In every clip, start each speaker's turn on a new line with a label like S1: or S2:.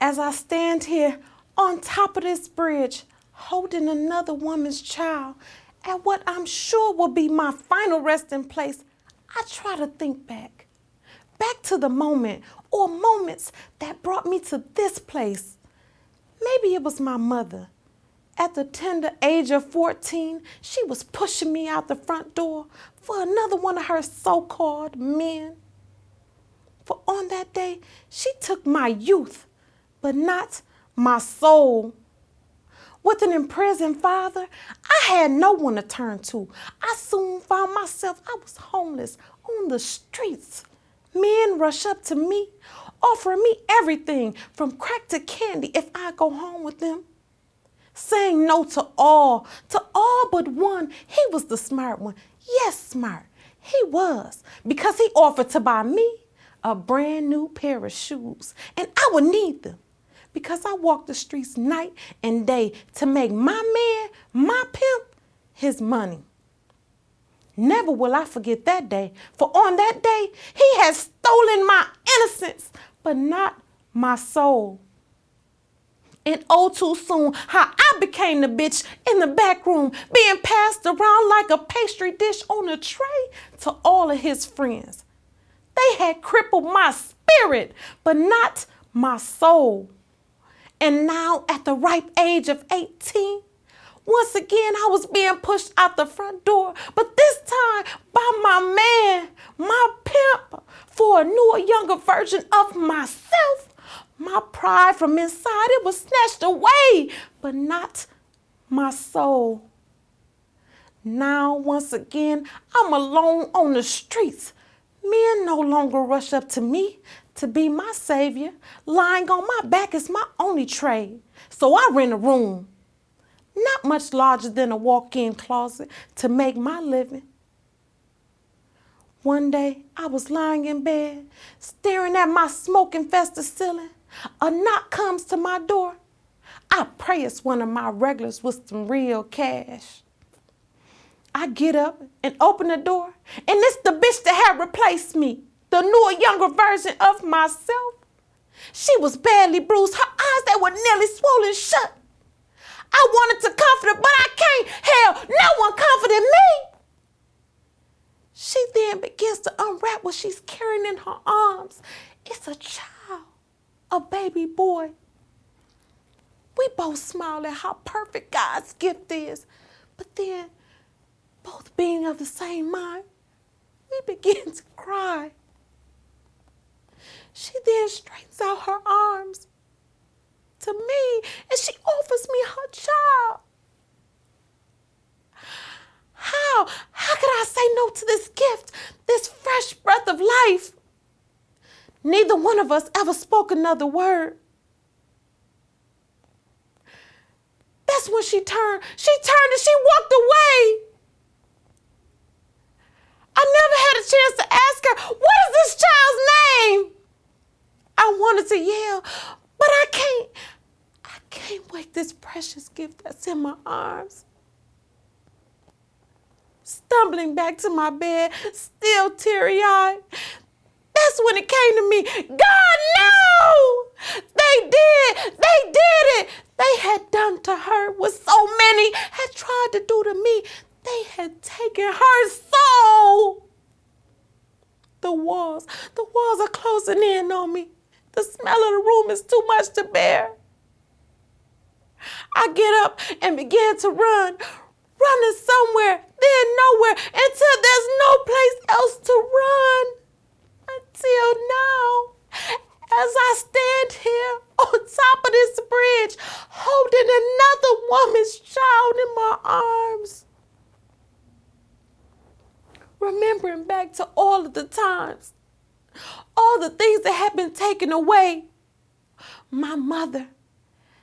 S1: As I stand here on top of this bridge, holding another woman's child, at what I'm sure will be my final resting place, I try to think back to the moment or moments that brought me to this place. Maybe it was my mother. At the tender age of 14, she was pushing me out the front door for another one of her so-called men. For on that day, she took my youth, but not my soul. With an imprisoned father, I had no one to turn to. I soon found myself, I was homeless on the streets. Men rush up to me, offering me everything from crack to candy if I go home with them. Saying no to all but one. He was the smart one. Yes, smart. He was, because he offered to buy me a brand new pair of shoes, and I would need them because I walked the streets night and day to make my man, my pimp, his money. Never will I forget that day, for on that day, he had stolen my innocence, but not my soul. And oh, too soon, how I became the bitch in the back room, being passed around like a pastry dish on a tray to all of his friends. They had crippled my spirit, but not my soul. And now, at the ripe age of 18, once again, I was being pushed out the front door, but this time by my man, my pimp, for a newer, younger version of myself. My pride from inside, it was snatched away, but not my soul. Now, once again, I'm alone on the streets. Men no longer rush up to me to be my savior. Lying on my back is my only trade. So I rent a room, not much larger than a walk-in closet, to make my living. One day, I was lying in bed, staring at my smoke-infested ceiling. A knock comes to my door. I pray it's one of my regulars with some real cash. I get up and open the door, and it's the bitch that had replaced me, the newer, younger version of myself. She was badly bruised, her eyes, they were nearly swollen shut. I wanted to comfort her, but I can't. Hell, no one comforted me. She then begins to unwrap what she's carrying in her arms. It's a child, a baby boy. We both smile at how perfect God's gift is, but then, both being of the same mind, we begin to cry. She then straightens out her arms to me, and she offers me her child. How could I say no to this gift, this fresh breath of life? Neither one of us ever spoke another word. That's when she turned and she walked away. I never had a chance to ask her, what is this child's name? I wanted to yell, but I can't wake this precious gift that's in my arms. Stumbling back to my bed, still teary-eyed, that's when it came to me. God, no! They did it. They had done to her what so many had tried to do to me. They had taken her soul. The walls are closing in on me. The smell of the room is too much to bear. I get up and begin to run, running somewhere, then nowhere, until there's no place else to run. Until now, as I stand here on top of this bridge, holding another woman's child in my arms. Remembering back to all of the times, all the things that had been taken away. My mother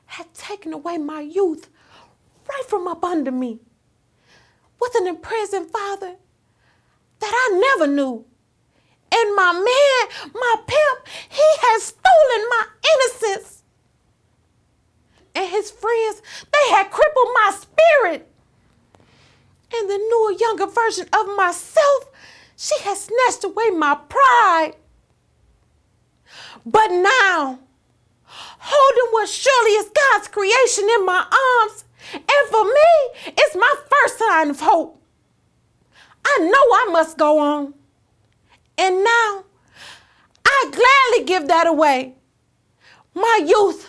S1: had taken away my youth right from up under me with an imprisoned father that I never knew. And my man, my pimp, he had stolen my innocence. And his friends, they had crippled my spirit. And the newer, younger version of myself, she had snatched away my pride. But now, holding surely it's God's creation in my arms. And for me, it's my first sign of hope. I know I must go on. And now, I gladly give that away. My youth,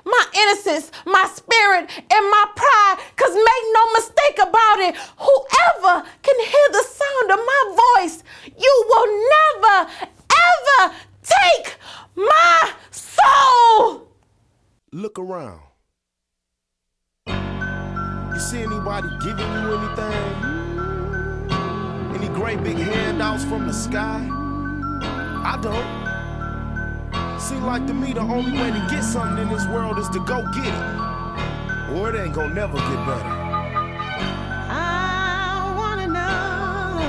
S1: my innocence, my spirit, and my pride, because make no mistake about it, whoever can hear the sound of my voice, you will never, ever take my soul.
S2: Look around. You see anybody giving you anything? Any great big handouts from the sky? I don't. Seem like to me the only way to get something in this world is to go get it. Or it ain't gonna never get better.
S1: I wanna know,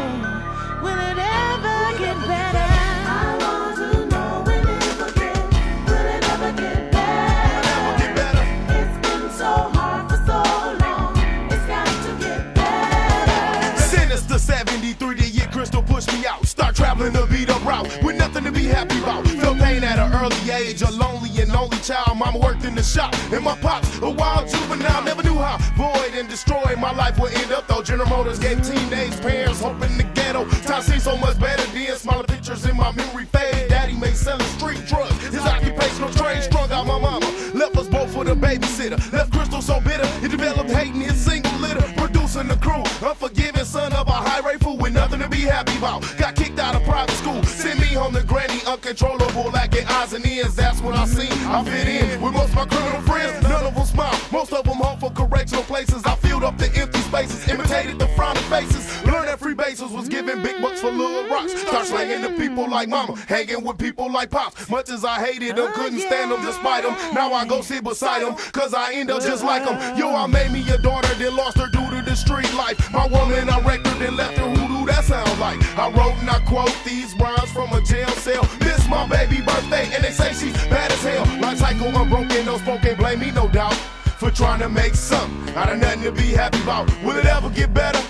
S1: will it ever get better?
S3: I want to know, will it ever get better? It's been so hard for so long, it's got to get better.
S2: Sinister 73, the year Crystal pushed me out. Start traveling the beat up route with nothing to be happy about. Felt pain at an early age, a lonely and only child. Mama worked in the shop, and my pops, a wild juvenile, never knew how void and destroyed my life would end up though. General Motors gave teenage parents hope in the ghetto. Time seems so much better then. Smaller pictures in my memory fade. Daddy made selling street drugs. His occupational trade strung out my mama. Left us both for the babysitter. Left Crystal so bitter, he developed hating his single litter. Producing the crew, unforgiving son of a high rate fool with nothing to be happy about. Got kicked out of private school, sent me home to granny, uncontrollable, lacking odds and ends. That's when I seen I fit in with most of my criminal friends. None of them smile, most of them home for correctional places. I filled up the empty spaces, imitated the frowning faces. Learned that free bases was giving big bucks for little rocks. Start slanging to people like mama, hanging with people like pops. Much as I hated them, couldn't stand them despite them. Now I go sit beside them, cause I end up just like them. Yo, I made me a daughter, then lost her due to the street life. My woman I wrecked her, then left her. Who do that sound like? I wrote and I quote these rhymes from a jail cell. This my baby birthday, and they say she's bad as hell. Life cycle unbroken, no spoken, blame me no doubt for trying to make something out of nothing to be happy about. Will it ever get better?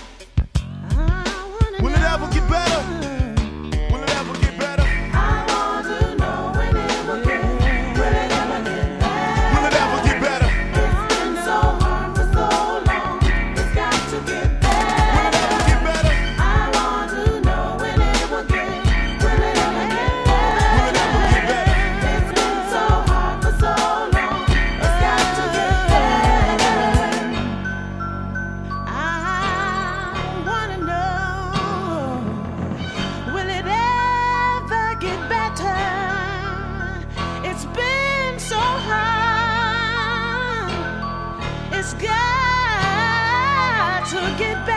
S2: Will it ever get better? Will it ever get better?
S3: I want to know, will it ever get better?
S2: Will it ever get better?
S3: It's been so hard for so long, it's got to get better.
S2: Will it ever get better?
S3: I want to know, will it ever get better?
S2: Will it ever get better?
S3: It's been so hard for so long, it's got to get better.
S1: I wanna know, will it ever get better? It's been so hard, it's got to get better.